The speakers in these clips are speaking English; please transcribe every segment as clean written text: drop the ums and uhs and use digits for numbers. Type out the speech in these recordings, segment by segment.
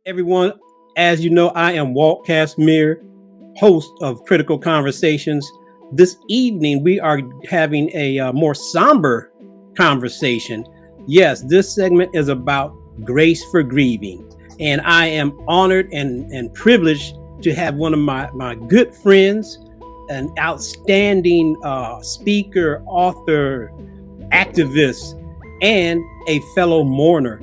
Everyone, as you know, I am Walt Kasmir, host of Critical Conversations. This evening, we are having a more somber conversation. Yes, this segment is about grace for grieving. And I am honored and privileged to have one of my good friends, an outstanding speaker, author, activist, and a fellow mourner.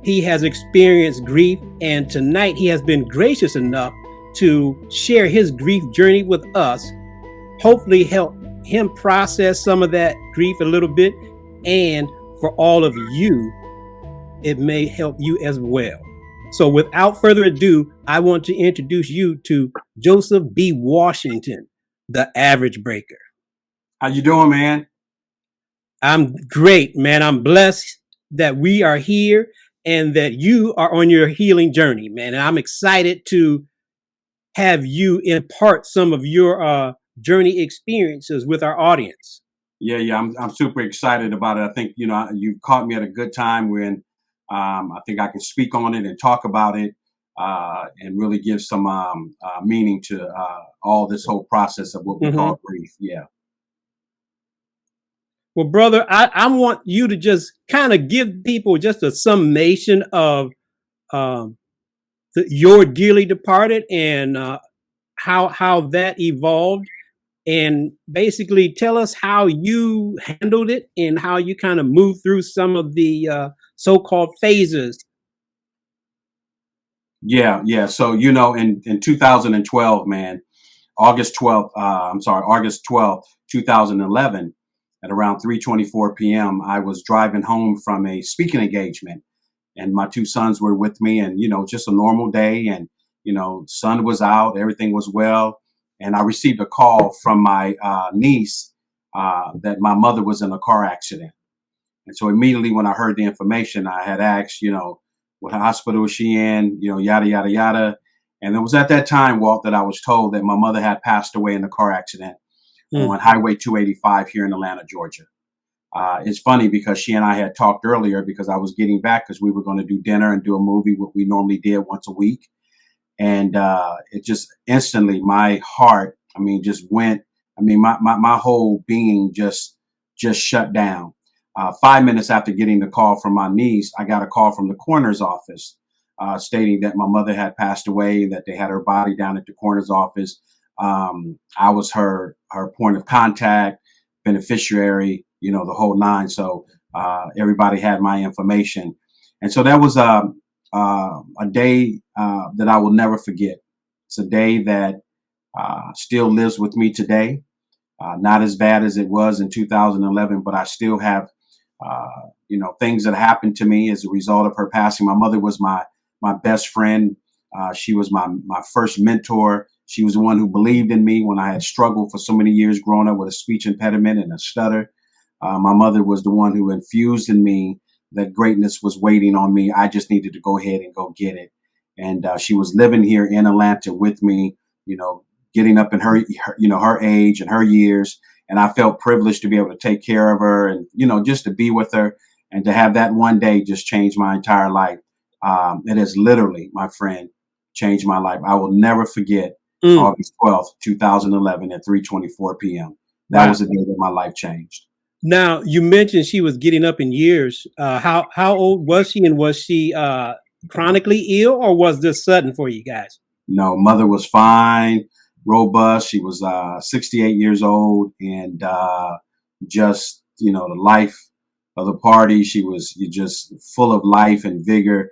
He has experienced grief, and tonight he has been gracious enough to share his grief journey with us, hopefully help him process some of that grief a little bit, and for all of you, it may help you as well. So without further ado, I want to introduce you to Joseph B. Washington, the average breaker. How you doing, man? I'm great, man. I'm blessed that we are here and that you are on your healing journey, man. And I'm excited to have you impart some of your journey experiences with our audience. Yeah. I'm super excited about it. I think you caught me at a good time when I think I can speak on it and talk about it and really give some meaning to all this whole process of what we call grief. Yeah. Well, brother, I want you to just kind of give people just a summation of your dearly departed and how that evolved, and basically tell us how you handled it and how you kind of moved through some of the so-called phases. Yeah. So in 2012, man, August 12th, 2011, at around 3:24 p.m., I was driving home from a speaking engagement, and my two sons were with me, and just a normal day, and sun was out, everything was well, and I received a call from my niece that my mother was in a car accident. And so immediately when I heard the information, I had asked, what hospital is she in, yada, yada, yada. And it was at that time, Walt, that I was told that my mother had passed away in a car accident on Highway 285 here in Atlanta, Georgia. It's funny because she and I had talked earlier because I was getting back because we were going to do dinner and do a movie, what we normally did once a week. And it just instantly, my heart, just went, my whole being just shut down. 5 minutes after getting the call from my niece, I got a call from the coroner's office stating that my mother had passed away, that they had her body down at the coroner's office. I was her point of contact, beneficiary, the whole nine. So everybody had my information. And so that was a day that I will never forget. It's a day that still lives with me today. Not as bad as it was in 2011, but I still have, things that happened to me as a result of her passing. My mother was my best friend. She was my first mentor. She was the one who believed in me when I had struggled for so many years growing up with a speech impediment and a stutter. My mother was the one who infused in me that greatness was waiting on me. I just needed to go ahead and go get it. And she was living here in Atlanta with me, getting up in her age and her years. And I felt privileged to be able to take care of her and, just to be with her and to have that one day just change my entire life. It has literally, my friend, changed my life. I will never forget August 12th, 2011 at 3:24 p.m. That was the day that my life changed. Now, you mentioned she was getting up in years. How old was she, and was she chronically ill, or was this sudden for you guys? No, mother was fine, robust. She was 68 years old, and just the life of the party. She was just full of life and vigor.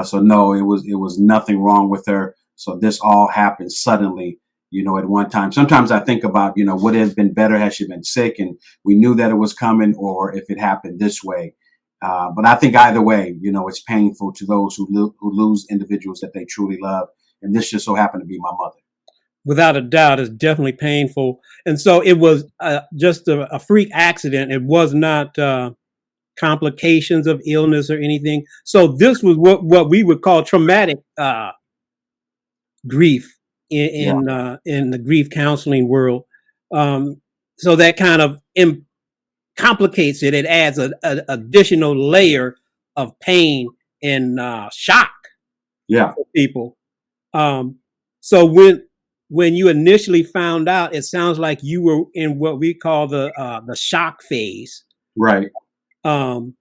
So no, it was nothing wrong with her. So this all happened suddenly, at one time. Sometimes I think about, would it have been better had she been sick and we knew that it was coming, or if it happened this way. But I think either way, it's painful to those who lose individuals that they truly love. And this just so happened to be my mother. Without a doubt, it's definitely painful. And so it was just a freak accident. It was not complications of illness or anything. So this was what we would call traumatic grief in the grief counseling world. So that kind of complicates it. It adds an additional layer of pain and shock. Yeah. for people. So when you initially found out, it sounds like you were in what we call the shock phase. Right. Um,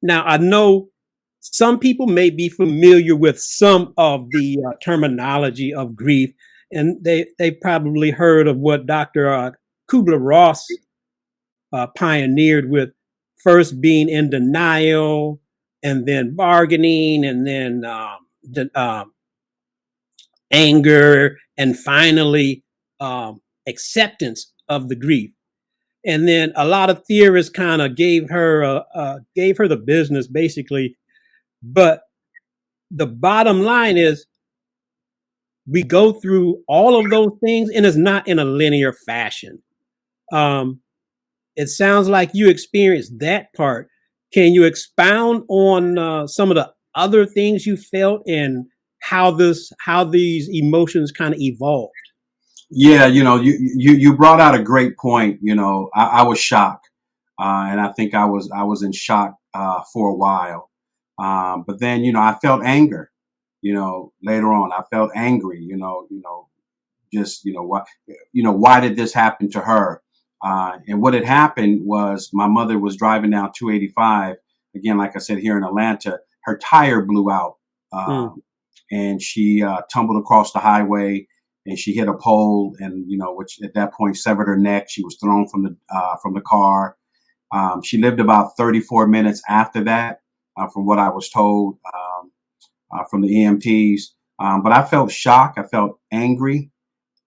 Now, I know some people may be familiar with some of the terminology of grief, and they probably heard of what Dr. Kubler-Ross pioneered, with first being in denial, and then bargaining, and then anger, and finally acceptance of the grief. And then a lot of theorists kind of gave her the business, basically. But the bottom line is, we go through all of those things, and it's not in a linear fashion. Um, it sounds like you experienced that part. Can you expound on some of the other things you felt, and how these emotions kind of evolved? Yeah, you brought out a great point. I was shocked, and I think I was in shock for a while. But then, I felt anger. Later on, I felt angry. Just why did this happen to her? And what had happened was, my mother was driving down 285. Again, like I said, here in Atlanta, her tire blew out, Mm. and she tumbled across the highway, and she hit a pole, and which at that point severed her neck. She was thrown from the car. She lived about 34 minutes after that, from what I was told from the EMTs. But I felt shock. I felt angry.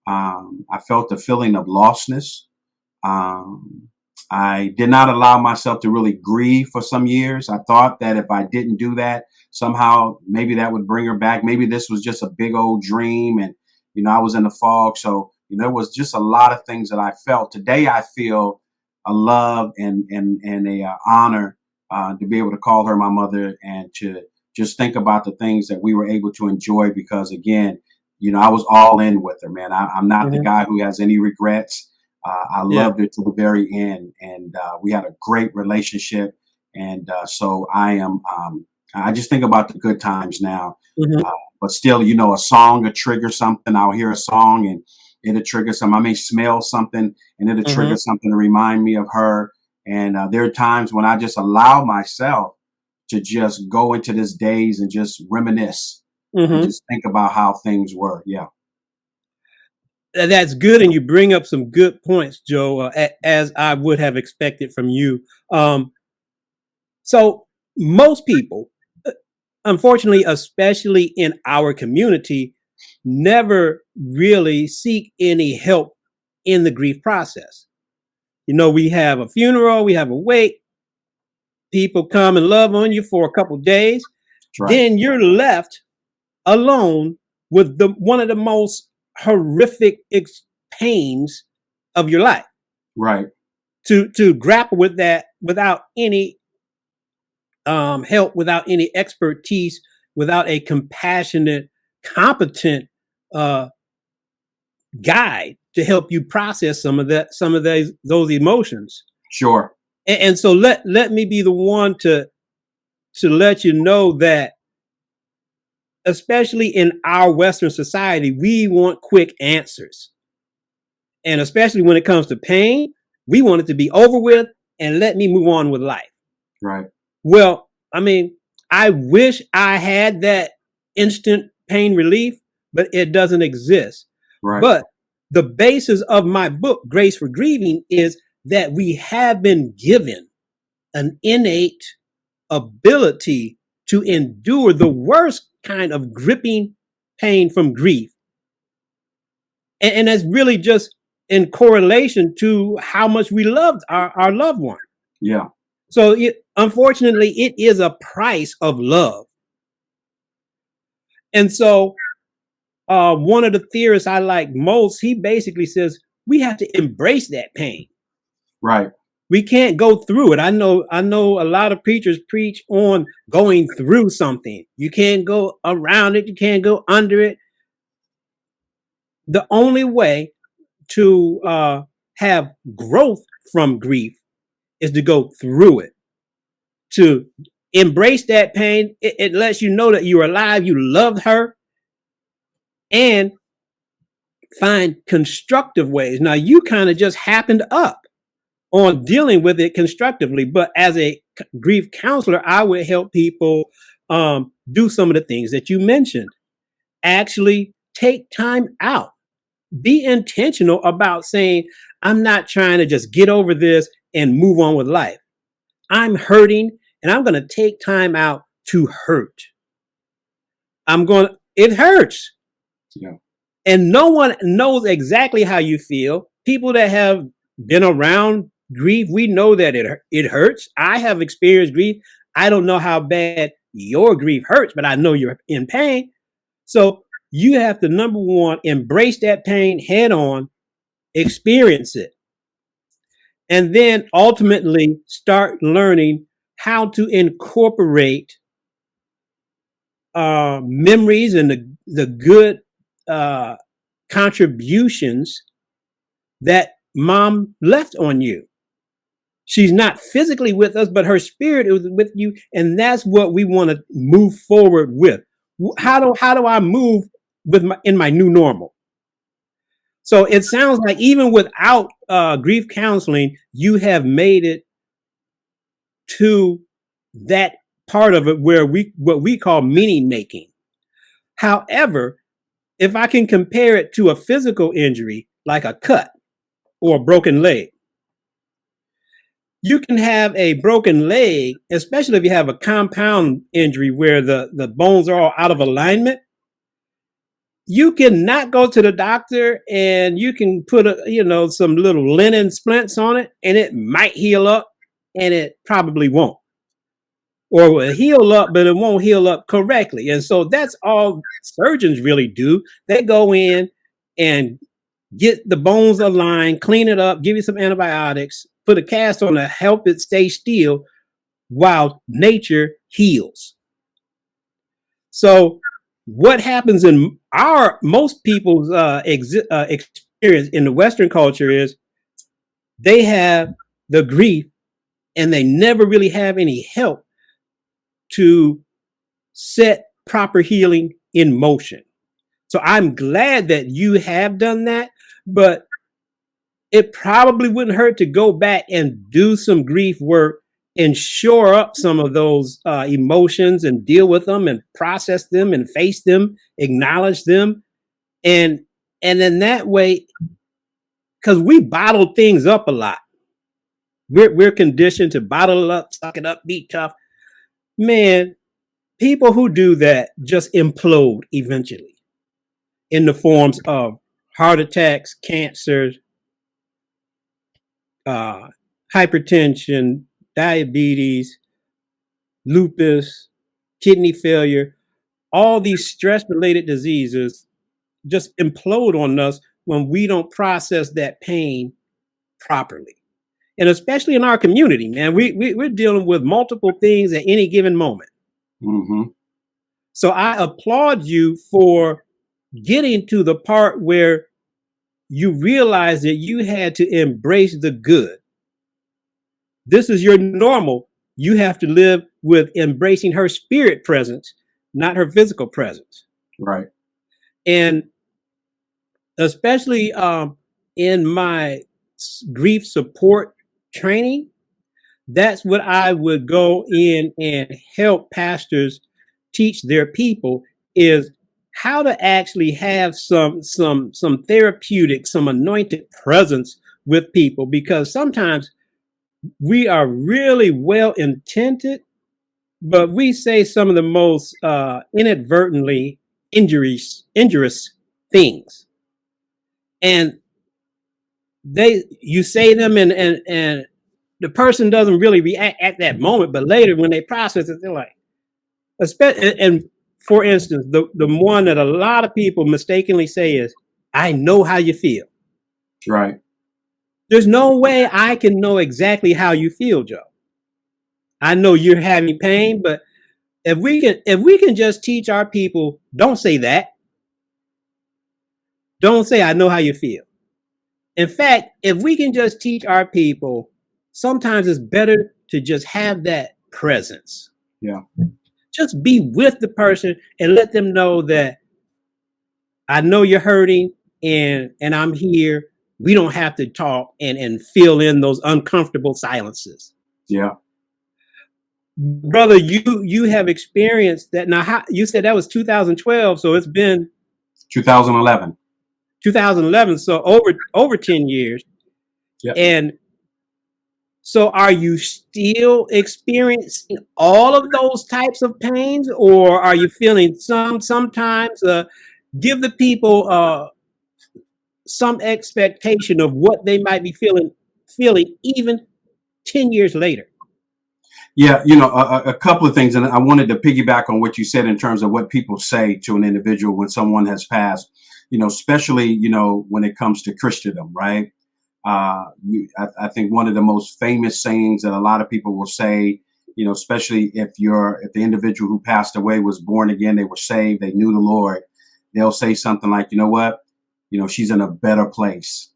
I felt the feeling of lostness. Um, I did not allow myself to really grieve for some years. I thought that if I didn't do that, somehow maybe that would bring her back. Maybe this was just a big old dream, and I was in the fog. So there was just a lot of things that I felt. Today, I feel a love and a honor to be able to call her my mother, and to just think about the things that we were able to enjoy. Because again, I was all in with her, man. I'm not the Mhm. guy who has any regrets. I Yeah. loved her to the very end, and we had a great relationship. And so I am. I just think about the good times now. Mhm. Uh, but still, a song will trigger something. I'll hear a song, and it'll trigger something. I may smell something, and it'll trigger Mhm. something to remind me of her. And there are times when I just allow myself to just go into this daze and just reminisce and Mhm. just think about how things were. Yeah. That's good, and you bring up some good points, Joe, as I would have expected from you. Um, so most people, unfortunately, especially in our community, never really seek any help in the grief process. We have a funeral, we have a wake, people come and love on you for a couple of days, That's right. then you're left alone with the one of the most horrific pains of your life, Right. to grapple with that without any help, without any expertise, without a compassionate, competent uh, guide to help you process some of those emotions. Sure. And so let me be the one to let you know that, especially in our Western society, we want quick answers. And especially when it comes to pain, we want it to be over with and let me move on with life. Right. Well, I mean, I wish I had that instant pain relief, but it doesn't exist. Right. But the basis of my book, Grace for Grieving, is that we have been given an innate ability to endure the worst kind of gripping pain from grief. And that's really just in correlation to how much we loved our loved one. Yeah. So unfortunately, it is a price of love. And so one of the theorists I like most, he basically says we have to embrace that pain. Right. We can't go through it. I know a lot of preachers preach on going through something. You can't go around it, you can't go under it. The only way to have growth from grief is to go through it, to Embrace that pain. It lets you know that you're alive, you loved her, and find constructive ways. Now, you kind of just happened up on dealing with it constructively, but as a grief counselor, I would help people do some of the things that you mentioned. Actually, take time out. Be intentional about saying, I'm not trying to just get over this and move on with life. I'm hurting and I'm going to take time out to hurt. It hurts. Yeah. And no one knows exactly how you feel. People that have been around grief, we know that it hurts. I have experienced grief. I don't know how bad your grief hurts, but I know you're in pain. So you have to, number one, embrace that pain head on, experience it, and then ultimately start learning how to incorporate memories and the good contributions that mom left on you. She's not physically with us, but her spirit is with you, and that's what we want to move forward with. How do I move in my new normal? So it sounds like even without grief counseling, you have made it to that part of it where what we call meaning making. However, if I can compare it to a physical injury like a cut or a broken leg, you can have a broken leg, especially if you have a compound injury where the bones are all out of alignment. You can not go to the doctor and you can put some little linen splints on it and it might heal up, and it probably won't. Or it will heal up, but it won't heal up correctly. And so that's all surgeons really do. They go in and get the bones aligned, clean it up, give you some antibiotics, put a cast on to help it stay still while nature heals. So what happens in most people's experience in the Western culture is they have the grief and they never really have any help to set proper healing in motion. So I'm glad that you have done that, but it probably wouldn't hurt to go back and do some grief work and shore up some of those emotions and deal with them and process them and face them, acknowledge them. And then that way, because we bottle things up a lot. We're conditioned to bottle it up, suck it up, be tough. Man, people who do that just implode eventually in the forms of heart attacks, cancers, hypertension, diabetes, lupus, kidney failure. All these stress-related diseases just implode on us when we don't process that pain properly. And especially in our community, man, we're dealing with multiple things at any given moment. Mm-hmm. So I applaud you for getting to the part where you realize that you had to embrace the good. This is your normal. You have to live with embracing her spirit presence, not her physical presence. Right. And especially in my grief support training, that's what I would go in and help pastors teach their people, is how to actually have some therapeutic, some anointed presence with people, because sometimes we are really well intended, but we say some of the most inadvertently injurious things, and you say them and the person doesn't really react at that moment, but later when they process it, they're like, and for instance, the one that a lot of people mistakenly say is, I know how you feel. Right. There's no way I can know exactly how you feel, Joe. I know you're having pain, but if we can just teach our people, don't say that. Don't say, I know how you feel. In fact, if we can just teach our people, sometimes it's better to just have that presence. Yeah. Just be with the person and let them know that I know you're hurting and I'm here. We don't have to talk and fill in those uncomfortable silences. Yeah. Brother, you have experienced that. Now, how, you said that was 2012, so it's been 2011. 2011, so over 10 years. Yeah. And so are you still experiencing all of those types of pains, or are you feeling sometimes? Give the people some expectation of what they might be feeling even 10 years later. Yeah, you know, a couple of things, and I wanted to piggyback on what you said in terms of what people say to an individual when someone has passed. You know, especially when it comes to Christendom, right? I think one of the most famous sayings that a lot of people will say, especially if the individual who passed away was born again, they were saved, they knew the Lord, they'll say something like, you know what, she's in a better place.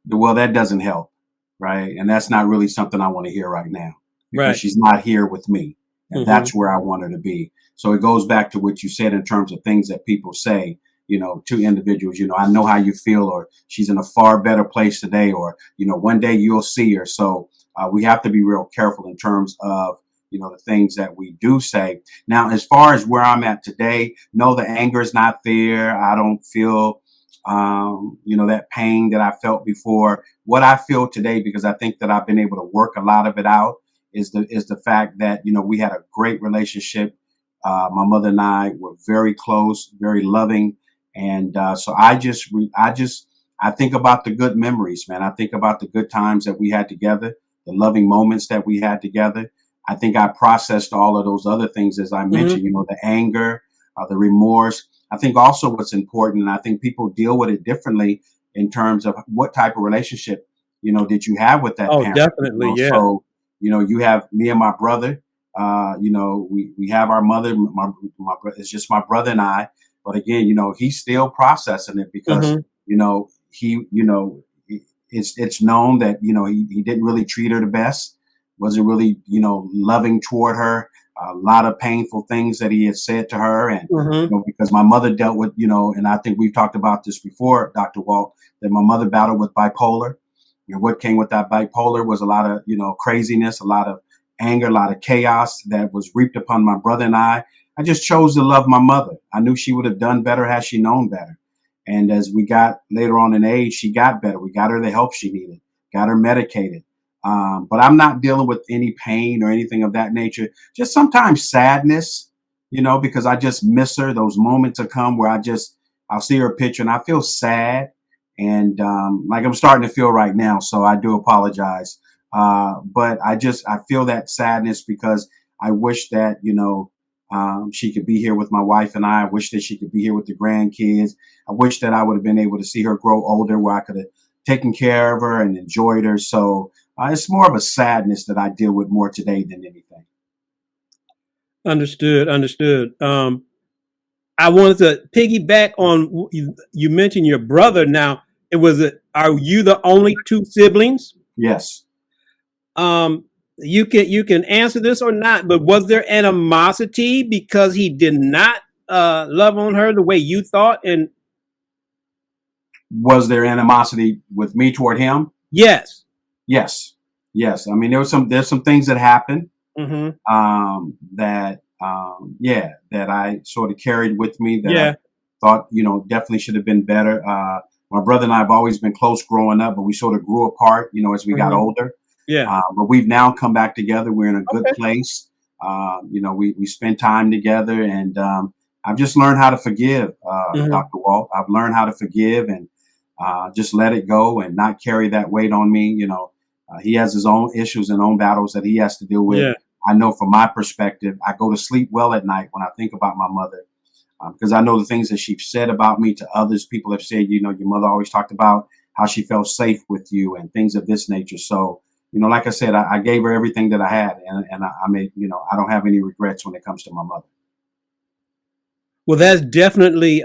Well, that doesn't help, right? And that's not really something I want to hear right now, because Right. she's not here with me, and that's where I want her to be. So it goes back to what you said in terms of things that people say, to individuals. I know how you feel, or she's in a far better place today, or one day you'll see her. So we have to be real careful in terms of the things that we do say. Now, as far as where I'm at today, no, the anger is not there. I don't feel that pain that I felt before. What I feel today, because I think that I've been able to work a lot of it out, is the fact that we had a great relationship. My mother and I were very close, very loving, and so I think about the good memories, man. I think about the good times that we had together, the loving moments that we had together. I think I processed all of those other things, as I mentioned, the anger, the remorse. I think also what's important, and I think people deal with it differently in terms of what type of relationship, did you have with that Oh, parent? definitely, yeah. So, you have me and my brother. We have our mother. It's just my brother and I. But again, he's still processing it, because it's known that he didn't really treat her the best. Wasn't really loving toward her. A lot of painful things that he had said to her, and because my mother dealt with and I think we've talked about this before, Dr. Walt, that my mother battled with bipolar. What came with that bipolar was a lot of craziness, a lot of anger, a lot of chaos that was reaped upon my brother and I. I just chose to love my mother. I knew she would have done better had she known better. And as we got later on in age, she got better. We got her the help she needed, got her medicated. But I'm not dealing with any pain or anything of that nature. Just sometimes sadness, because I just miss her. Those moments will come where I'll see her picture and I feel sad. And like I'm starting to feel right now. So I do apologize. But I feel that sadness, because I wish that, she could be here with my wife and I wish that she could be here with the grandkids. I wish that I would have been able to see her grow older, where I could have taken care of her and enjoyed her. So it's more of a sadness that I deal with more today than anything. Understood. I wanted to piggyback on you mentioned your brother. Now, are you the only two siblings? Yes. You can answer this or not, but was there animosity because he did not love on her the way you thought? And was there animosity with me toward him? Yes. I mean, there's some things that happened that I sort of carried with me that I thought definitely should have been better. My brother and I have always been close growing up, but we sort of grew apart as we got older. But we've now come back together. We're in a good place. We spend time together, and I've just learned how to forgive, Dr. Walt. I've learned how to forgive and just let it go and not carry that weight on me. He has his own issues and own battles that he has to deal with. Yeah. I know from my perspective, I go to sleep well at night when I think about my mother, because I know the things that she said about me to others. People have said, your mother always talked about how she felt safe with you and things of this nature. So, like I said, I gave her everything that I had, and I made, I don't have any regrets when it comes to my mother. Well, that's definitely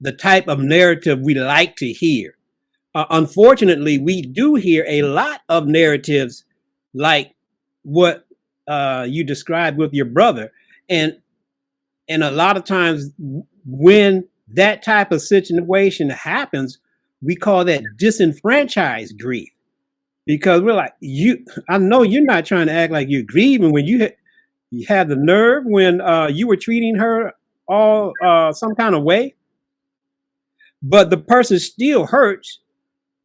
the type of narrative we like to hear. Unfortunately, we do hear a lot of narratives like what you described with your brother, and a lot of times when that type of situation happens, we call that disenfranchised grief, because we're like, I know you're not trying to act like you're grieving when you had the nerve when you were treating her all some kind of way, but the person still hurts.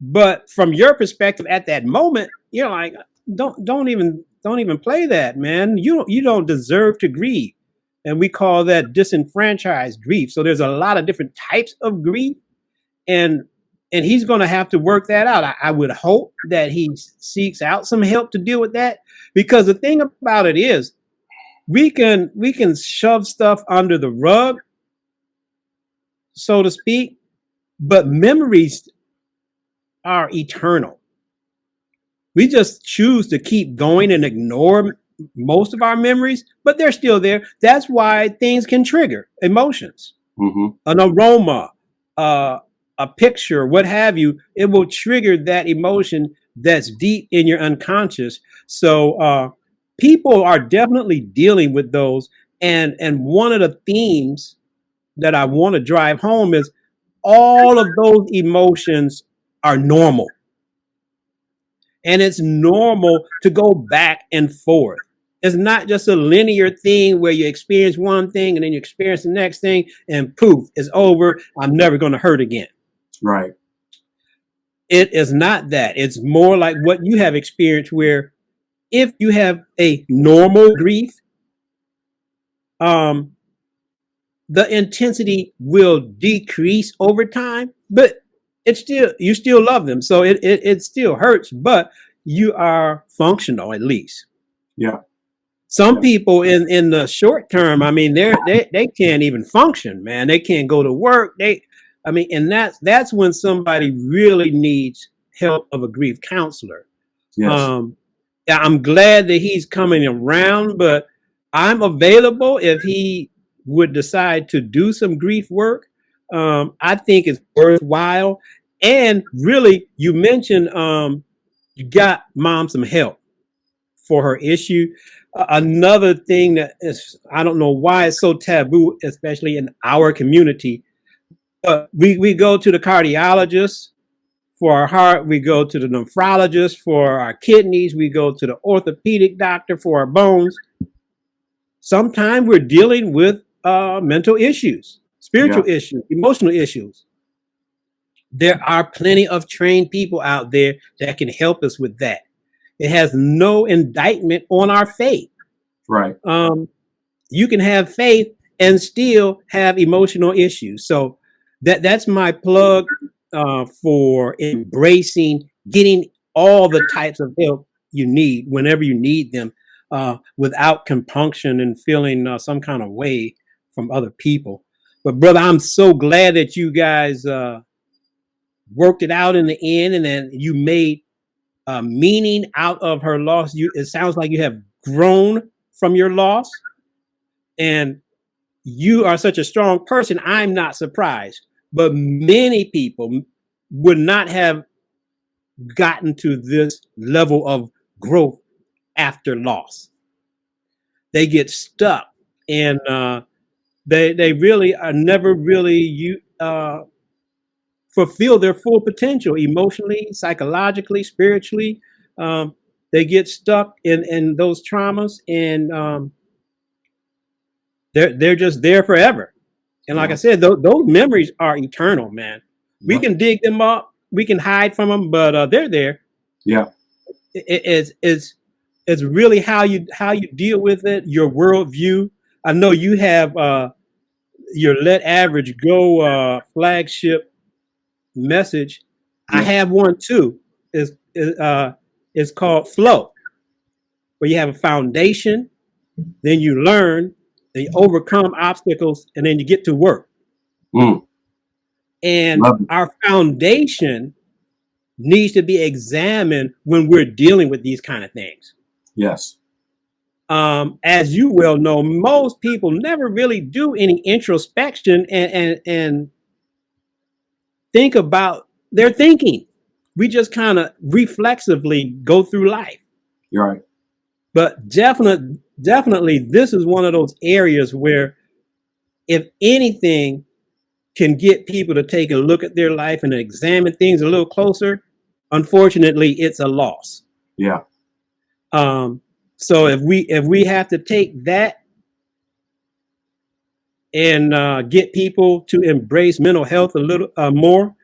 But from your perspective at that moment, you're like, don't even play that, man. You don't deserve to grieve. And we call that disenfranchised grief. So there's a lot of different types of grief, and he's going to have to work that out. I would hope that he seeks out some help to deal with that, because the thing about it is, we can shove stuff under the rug, so to speak, but memories are eternal. We just choose to keep going and ignore most of our memories, but they're still there. That's why things can trigger emotions. An aroma, a picture, what have you, it will trigger that emotion that's deep in your unconscious. So people are definitely dealing with those. And one of the themes that I want to drive home is all of those emotions are normal. And it's normal to go back and forth. It's not just a linear thing where you experience one thing and then you experience the next thing and poof, it's over. I'm never going to hurt again. Right. It is not that. It's more like what you have experienced, where if you have a normal grief, the intensity will decrease over time, but you still love them. So it still hurts, but you are functional at least. Yeah. Some people in the short term, I mean, they can't even function, man. They can't go to work. And that's when somebody really needs help of a grief counselor. Yes. I'm glad that he's coming around, but I'm available if he would decide to do some grief work. I think it's worthwhile. And really, you mentioned you got mom some help for her issue. Another thing that is, I don't know why it's so taboo, especially in our community. We go to the cardiologist for our heart. We go to the nephrologist for our kidneys. We go to the orthopedic doctor for our bones. Sometimes we're dealing with mental issues, spiritual issues, emotional issues. There are plenty of trained people out there that can help us with that. It has no indictment on our faith. Right. You can have faith and still have emotional issues. So that's my plug for embracing, getting all the types of help you need whenever you need them, without compunction and feeling some kind of way from other people. But brother, I'm so glad that you guys worked it out in the end, and then you made meaning out of her loss. It sounds like you have grown from your loss, and you are such a strong person. I'm not surprised, but many people would not have gotten to this level of growth after loss. They get stuck, and they really are never really fulfill their full potential emotionally, psychologically, spiritually. They get stuck in those traumas, and they're just there forever. And like I said, those memories are eternal, man. We can dig them up, we can hide from them, but they're there. Yeah. It's really how you deal with it, your worldview. I know you have your Let Average Go flagship message. I have one too. It's called Flow, where you have a foundation, then you learn, then you overcome obstacles, and then you get to work. And our foundation needs to be examined when we're dealing with these kind of things. Yes. As you well know, most people never really do any introspection and think about their thinking. We just kind of reflexively go through life. You're right. But definitely, this is one of those areas where, if anything can get people to take a look at their life and examine things a little closer, unfortunately, it's a loss. Yeah. So if we have to take that and get people to embrace mental health a little more,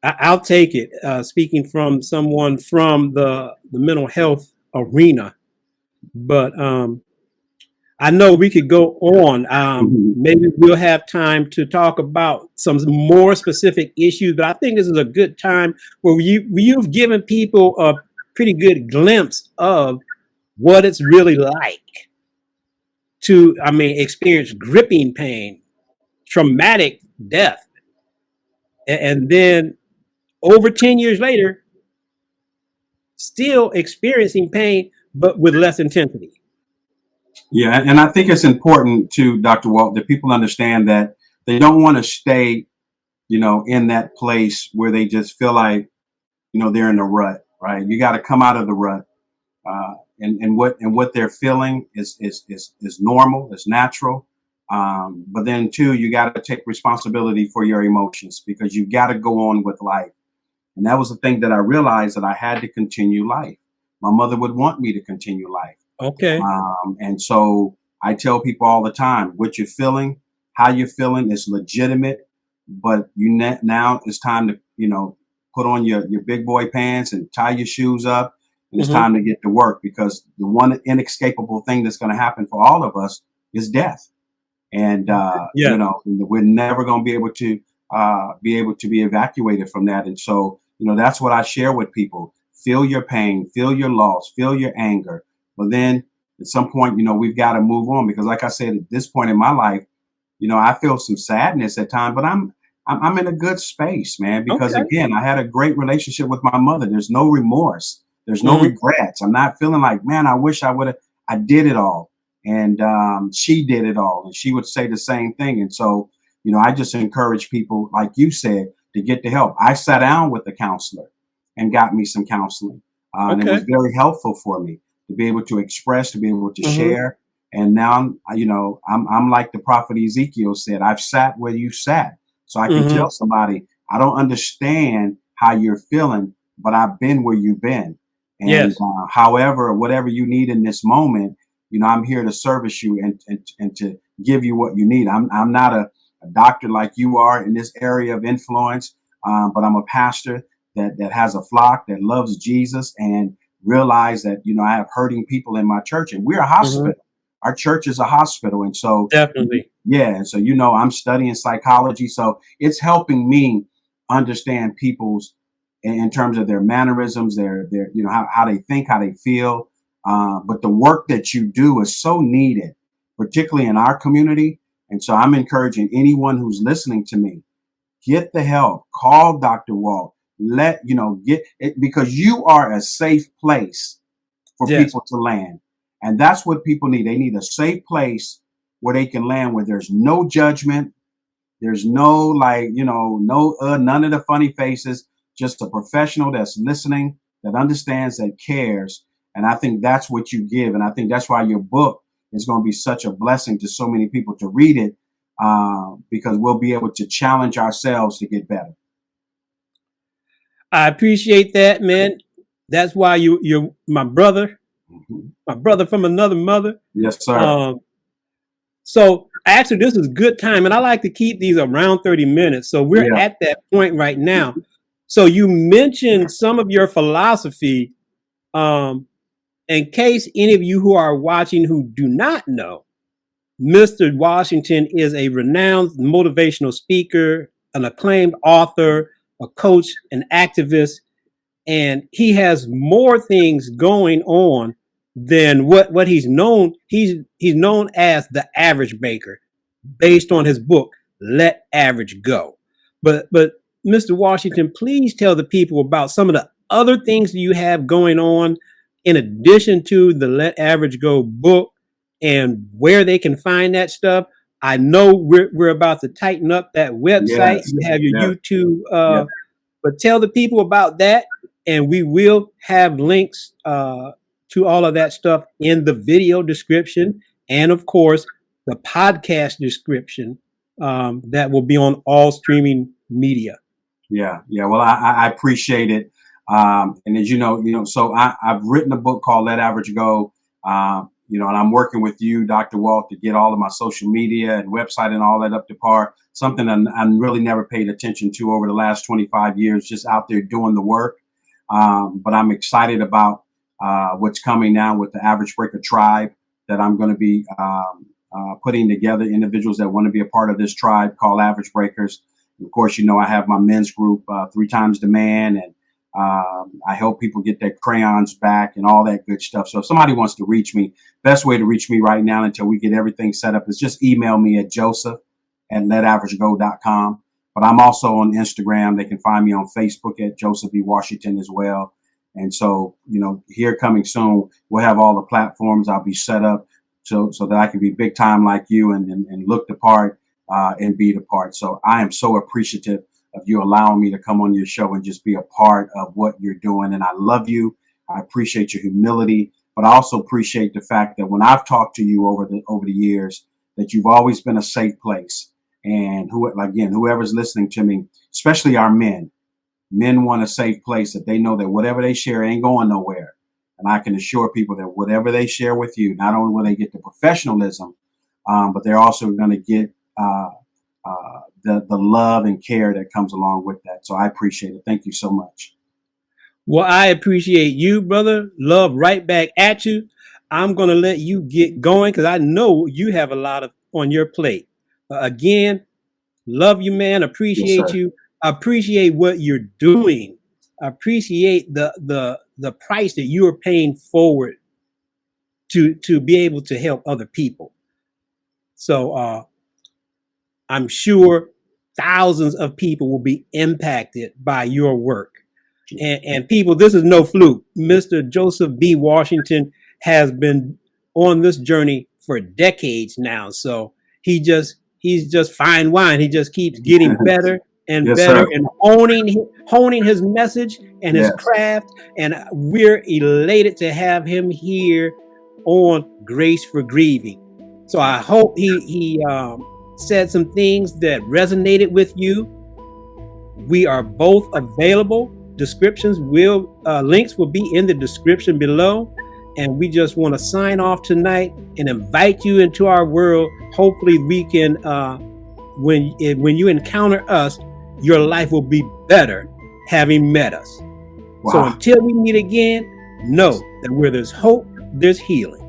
I'll take it. Speaking from someone from the mental health arena, but I know we could go on. Mhm. Maybe we'll have time to talk about some more specific issues, but I think this is a good time where you've given people a pretty good glimpse of what it's really like to, experience gripping pain, traumatic death, and then over 10 years later, still experiencing pain, but with less intensity. Yeah, and I think it's important too, Dr. Walt, that people understand that they don't want to stay, in that place where they just feel like, they're in a rut, right? You got to come out of the rut. And what they're feeling is normal, is natural. But then too, you got to take responsibility for your emotions, because you got to go on with life. And that was the thing that I realized, that I had to continue life. My mother would want me to continue life. Okay. And so I tell people all the time, what you're feeling, how you're feeling is legitimate, but now it's time to, put on your big boy pants and tie your shoes up. And it's time to get to work, because the one inescapable thing that's going to happen for all of us is death. And, Yeah. we're never going to be able to be evacuated from that. And so, that's what I share with people. Feel your pain, feel your loss, feel your anger. But then at some point, we've got to move on, because like I said, at this point in my life, I feel some sadness at times, but I'm in a good space, man, because Okay. again, I had a great relationship with my mother. There's no remorse. There's no Mhm. regrets. I'm not feeling like, man, I wish I did it all. And she did it all. And she would say the same thing. And so, I just encourage people, like you said, to get the help. I sat down with the counselor and got me some counseling. And it was Okay. very helpful for me to be able to express, to be able to Mhm. share. And now, I'm like the prophet Ezekiel said, I've sat where you sat. So I can tell Mhm. somebody, I don't understand how you're feeling, but I've been where you've been. And Yes. however, whatever you need in this moment, I'm here to service you and to give you what you need. I'm not a doctor like you are in this area of influence, but I'm a pastor that has a flock, that loves Jesus, and realize that, I have hurting people in my church, and we're a Mhm. hospital. Our church is a hospital. And so, Definitely. yeah. And so, I'm studying psychology. So it's helping me understand people's, in terms of their mannerisms, their how they think, how they feel. But the work that you do is so needed, particularly in our community. And so I'm encouraging anyone who's listening to me, get the help, call Dr. Walt, get it, because you are a safe place for Yes. people to land. And that's what people need. They need a safe place where they can land, where there's no judgment. There's no, like, no, none of the funny faces, just a professional that's listening, that understands, that cares. And I think that's what you give. And I think that's why your book is going to be such a blessing to so many people to read it, because we'll be able to challenge ourselves to get better. I appreciate that, man. That's why you're Mhm. my brother from another mother. Yes, sir. Um, so actually, this is good time, and I like to keep these around 30 minutes. So we're Yeah. at that point right now. So you mentioned some of your philosophy. Um, in case any of you who are watching who do not know, Mr. Washington is a renowned motivational speaker, an acclaimed author, a coach, an activist, and he has more things going on than what he's known. He's known as the average baker, based on his book Let Average Go. But Mr. Washington, please tell the people about some of the other things that you have going on in addition to the Let Average Go book, and where they can find that stuff. I know we're about to tighten up that website. Yes. You have your Yes. YouTube, Yes. but tell the people about that, and we will have links to all of that stuff in the video description, and of course the podcast description that will be on all streaming media. Yeah. Well, I appreciate it. And as you know, so I've written a book called Let Average Go. And I'm working with you, Dr. Walt, to get all of my social media and website and all that up to par. Something I really never paid attention to over the last 25 years, just out there doing the work. But I'm excited about what's coming now with the Average Breaker Tribe that I'm going to be putting together, individuals that want to be a part of this tribe called Average Breakers. And of course, I have my men's group, 3 Times the Man, and I help people get their crayons back and all that good stuff. So if somebody wants to reach me, best way to reach me right now until we get everything set up is just email me at joseph@letaveragego.com. But I'm also on Instagram. They can find me on Facebook at Joseph B. Washington as well. And so, here coming soon, we'll have all the platforms. I'll be set up so that I can be big time like you and look the part and be the part. So I am so appreciative of you allowing me to come on your show and just be a part of what you're doing. And I love you. I appreciate your humility, but I also appreciate the fact that when I've talked to you over the years, that you've always been a safe place. And whoever's listening to me, especially our men want a safe place that they know that whatever they share ain't going nowhere. And I can assure people that whatever they share with you, not only will they get the professionalism, but they're also going to get the love and care that comes along with that. So I appreciate it. Thank you so much. Well, I appreciate you, brother. Love right back at you. I'm going to let you get going because I know you have a lot on your plate. Again, love you, man. Appreciate you. Appreciate what you're doing. Appreciate the price that you are paying forward to be able to help other people. So I'm sure thousands of people will be impacted by your work. And people, this is no fluke. Mr. Joseph B. Washington has been on this journey for decades now. So he's just fine wine. He just keeps getting better and better and honing his message and his craft. And we're elated to have him here on Grace for Grieving. So I hope he said some things that resonated with you. We are both available. Links will be in the description below. And we just want to sign off tonight and invite you into our world. Hopefully we can, when you encounter us, your life will be better having met us. Wow. So until we meet again, know that where there's hope, there's healing.